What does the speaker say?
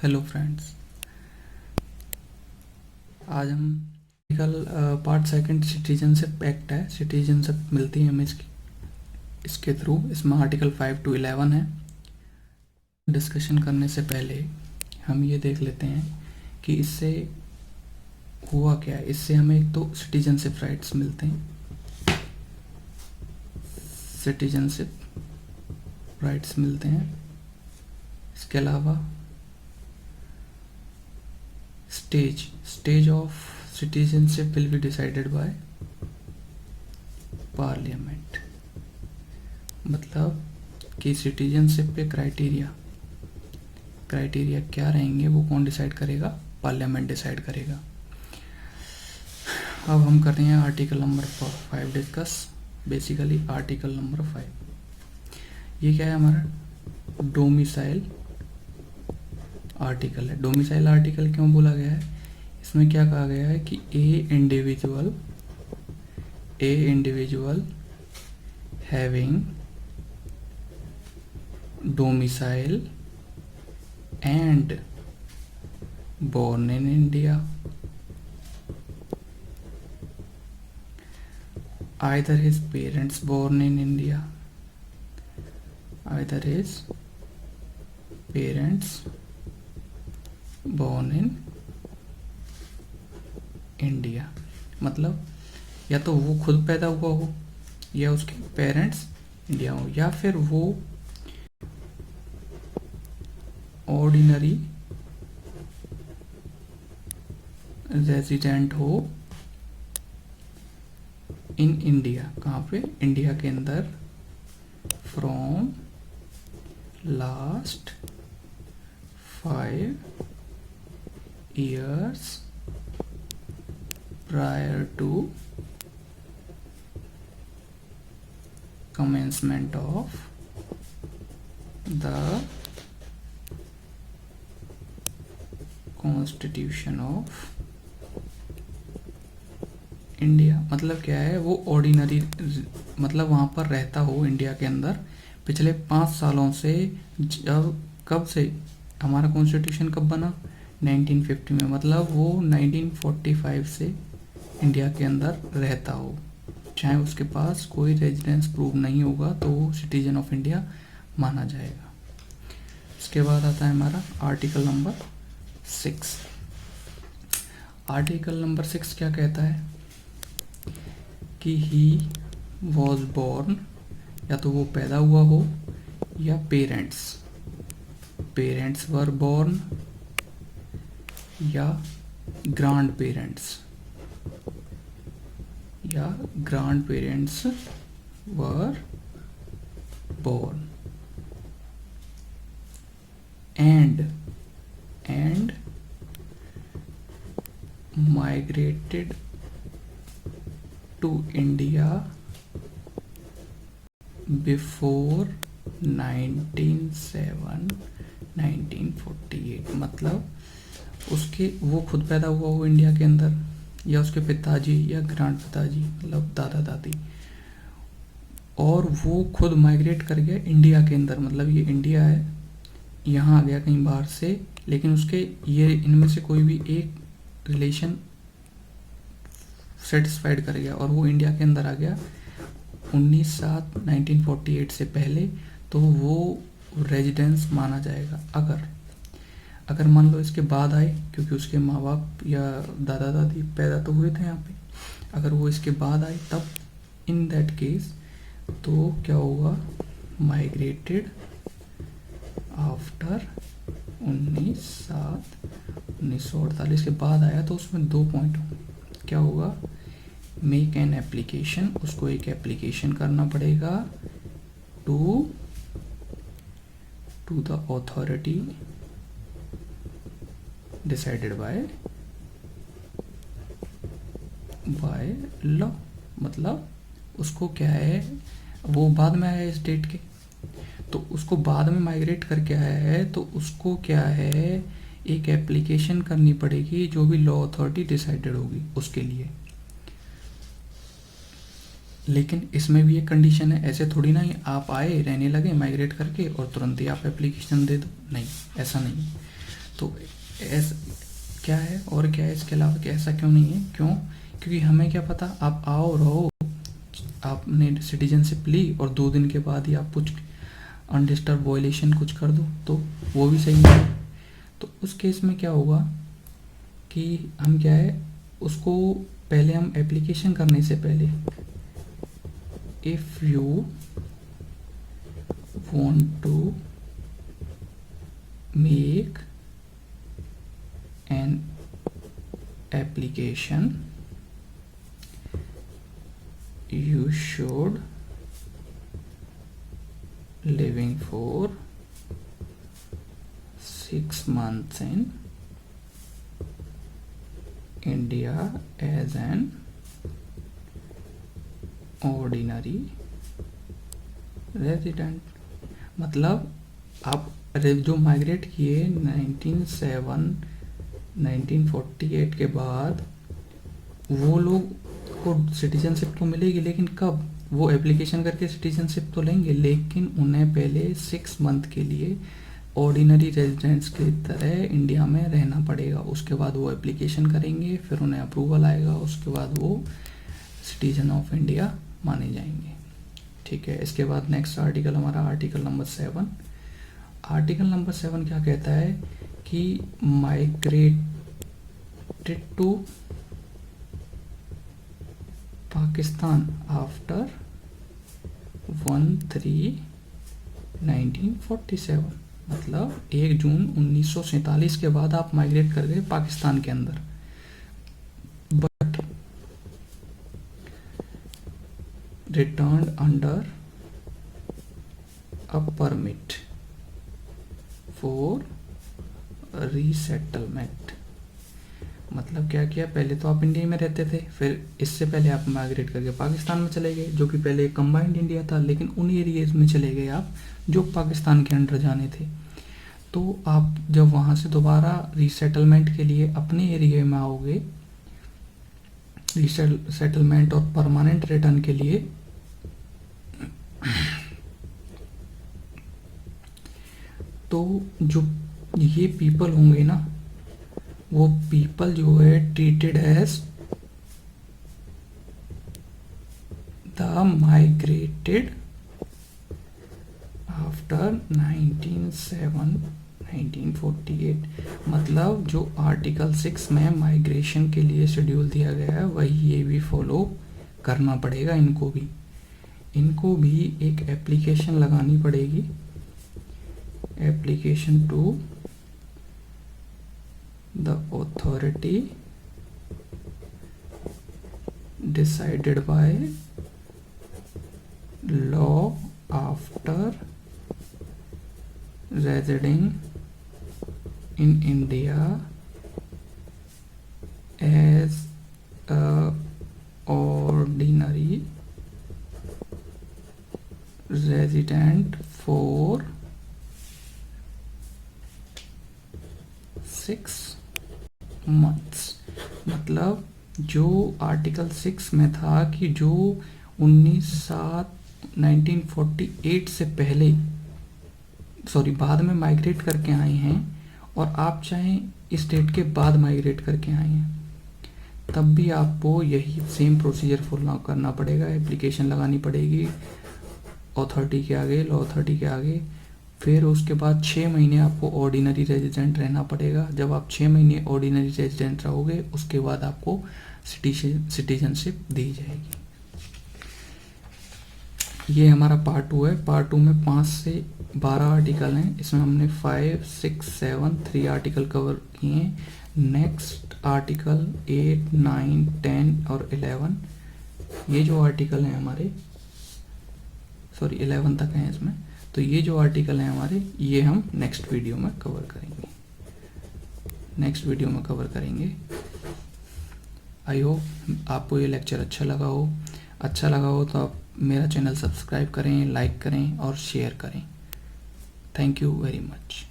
Hello friends. आज हम article part second citizenship act है, सिटीजनशिप मिलती है हमें इसके थ्रू। इसमें आर्टिकल 5 to 11 है। डिस्कशन करने से पहले हम ये देख लेते हैं कि इससे हुआ क्या है। इससे हमें एक तो सिटीजनशिप राइट्स मिलते हैं, सिटीजनशिप राइट्स मिलते हैं। इसके अलावा stage of citizenship will be decided by parliament. मतलब कि सिटीजनशिप पे क्राइटेरिया क्या रहेंगे वो कौन डिसाइड करेगा? पार्लियामेंट डिसाइड करेगा। अब हम कर रहे हैं article number 5 discuss. Basically article number 5 ये क्या है? हमारा डोमिसाइल आर्टिकल है। डोमिसाइल आर्टिकल क्यों बोला गया है? इसमें क्या कहा गया है कि ए individual having domicile and born in India, either his parents born in India, मतलब या तो वो खुद पैदा हुआ हो या उसके पेरेंट्स इंडिया हो, या फिर वो ऑर्डिनरी रेजिडेंट हो इन इंडिया। कहाँ पे? इंडिया के अंदर from last 5 years prior to commencement of the constitution of India. मतलब क्या है? वो ऑर्डिनरी मतलब वहाँ पर रहता हो इंडिया के अंदर पिछले 5 सालों से। जब कब से हमारा कॉन्स्टिट्यूशन कब बना? 1950 में। मतलब वो 1945 से इंडिया के अंदर रहता हो, चाहे उसके पास कोई रेजिडेंस प्रूफ नहीं होगा तो वो सिटीजन ऑफ इंडिया माना जाएगा। इसके बाद आता है हमारा आर्टिकल नंबर 6। आर्टिकल नंबर 6 क्या कहता है कि ही वॉज बोर्न, या तो वो पैदा हुआ हो या पेरेंट्स वर बोर्न, या grandparents were born, and migrated to India before 1948। मतलब उसके वो खुद पैदा हुआ हो इंडिया के अंदर, या उसके पिताजी या ग्रांड पिताजी मतलब दादा दादी, और वो खुद माइग्रेट कर गया इंडिया के अंदर। मतलब ये इंडिया है, यहाँ आ गया कहीं बाहर से, लेकिन उसके ये इनमें से कोई भी एक रिलेशन सेटिस्फाइड कर गया और वो इंडिया के अंदर आ गया 1948 से पहले, तो वो रेजिडेंस माना जाएगा। अगर मान लो इसके बाद आए, क्योंकि उसके माँ बाप या दादा दादी पैदा तो हुए थे यहाँ पे, अगर वो इसके बाद आए तब इन दैट केस तो क्या होगा? माइग्रेटेड आफ्टर 1948 के बाद आया तो उसमें 2 पॉइंट होंगे। क्या होगा? मेक एन एप्लीकेशन, उसको एक एप्लीकेशन करना पड़ेगा to the authority decided by law. मतलब उसको क्या है, वो बाद में आया इस डेट के, तो उसको बाद में माइग्रेट करके आया है, तो उसको क्या है, एक एप्लीकेशन करनी पड़ेगी जो भी लॉ अथॉरिटी डिसाइडेड होगी उसके लिए। लेकिन इसमें भी एक कंडीशन है, ऐसे थोड़ी ना ही आप आए रहने लगे माइग्रेट करके और तुरंत ही आप एप्लीकेशन दे दो, नहीं, ऐसा नहीं। तो ऐसा क्या है और क्या है इसके अलावा, क्या ऐसा क्यों नहीं है, क्यों? क्योंकि हमें क्या पता, आप आओ रहो, आपने सिटीजनशिप ली और 2 दिन के बाद ही आप कुछ अनडिस्टर्ब वॉयलेशन कुछ कर दो तो वो भी सही नहीं है। तो उस केस में क्या होगा कि हम क्या है उसको पहले हम एप्लीकेशन करने से पहले, if you want to make an application, you should living for 6 months in India as an ordinary resident। मतलब आप जो माइग्रेट किए 1948 के बाद, वो लोग को सिटीजनशिप तो मिलेगी, लेकिन कब? वो एप्लीकेशन करके सिटीजनशिप तो लेंगे, लेकिन उन्हें पहले 6 मंथ के लिए ऑर्डिनरी रेजिडेंट्स की तरह इंडिया में रहना पड़ेगा। उसके बाद वो एप्लीकेशन करेंगे, फिर उन्हें अप्रूवल आएगा, उसके बाद वो सिटीजन ऑफ इंडिया माने जाएंगे। ठीक है, इसके बाद नेक्स्ट आर्टिकल हमारा आर्टिकल नंबर 7। आर्टिकल नंबर 7 क्या कहता है कि माइग्रेटेड टू पाकिस्तान आफ्टर 1/3/1947, मतलब 1 जून 1947 के बाद आप माइग्रेट कर गए पाकिस्तान के अंदर, but returned under a permit for resettlement। मतलब क्या किया, पहले तो आप इंडिया में रहते थे, फिर इससे पहले आप माइग्रेट करके पाकिस्तान में चले गए, जो कि पहले कंबाइंड इंडिया था, लेकिन उन एरियाज में चले गए आप जो पाकिस्तान के अंडर जाने थे। तो आप जब वहाँ से दोबारा रीसेटलमेंट के लिए अपने एरिया में आओगे, रीसेटलमेंट और परमानेंट रिटर्न के लिए, तो जो ये पीपल होंगे ना, वो पीपल जो है treated as the migrated after 1948। मतलब जो आर्टिकल 6 में माइग्रेशन के लिए शेड्यूल दिया गया है, वही ये भी फॉलो करना पड़ेगा इनको भी एक एप्लीकेशन लगानी पड़ेगी, application to the authority decided by law after residing in India as a ordinary resident for 6 months. मतलब जो आर्टिकल 6 में था कि जो 1948 से पहले, बाद में माइग्रेट करके आए हैं, और आप चाहें इस डेट के बाद माइग्रेट करके आए हैं, तब भी आपको यही सेम प्रोसीजर फॉलो करना पड़ेगा, एप्लीकेशन लगानी पड़ेगी अथॉरिटी के आगे, लॉ अथॉरिटी के आगे। फिर उसके बाद 6 महीने आपको ऑर्डिनरी रेजिडेंट रहना पड़ेगा। जब आप 6 महीने ऑर्डिनरी रेजिडेंट रहोगे, उसके बाद आपको सिटीजनशिप दी जाएगी। ये हमारा पार्ट 2 है। पार्ट 2 में 5 से 12 आर्टिकल हैं। इसमें हमने 5, 6, 7 3 आर्टिकल कवर किए हैं। नेक्स्ट आर्टिकल 8, 9, 10 और 11, ये जो आर्टिकल हैं हमारे, 11 तक हैं इसमें, तो ये जो आर्टिकल हैं हमारे, ये हम नेक्स्ट वीडियो में कवर करेंगे। आई होप आपको ये लेक्चर अच्छा लगा हो तो आप मेरा चैनल सब्सक्राइब करें, लाइक करें और शेयर करें। Thank you very much.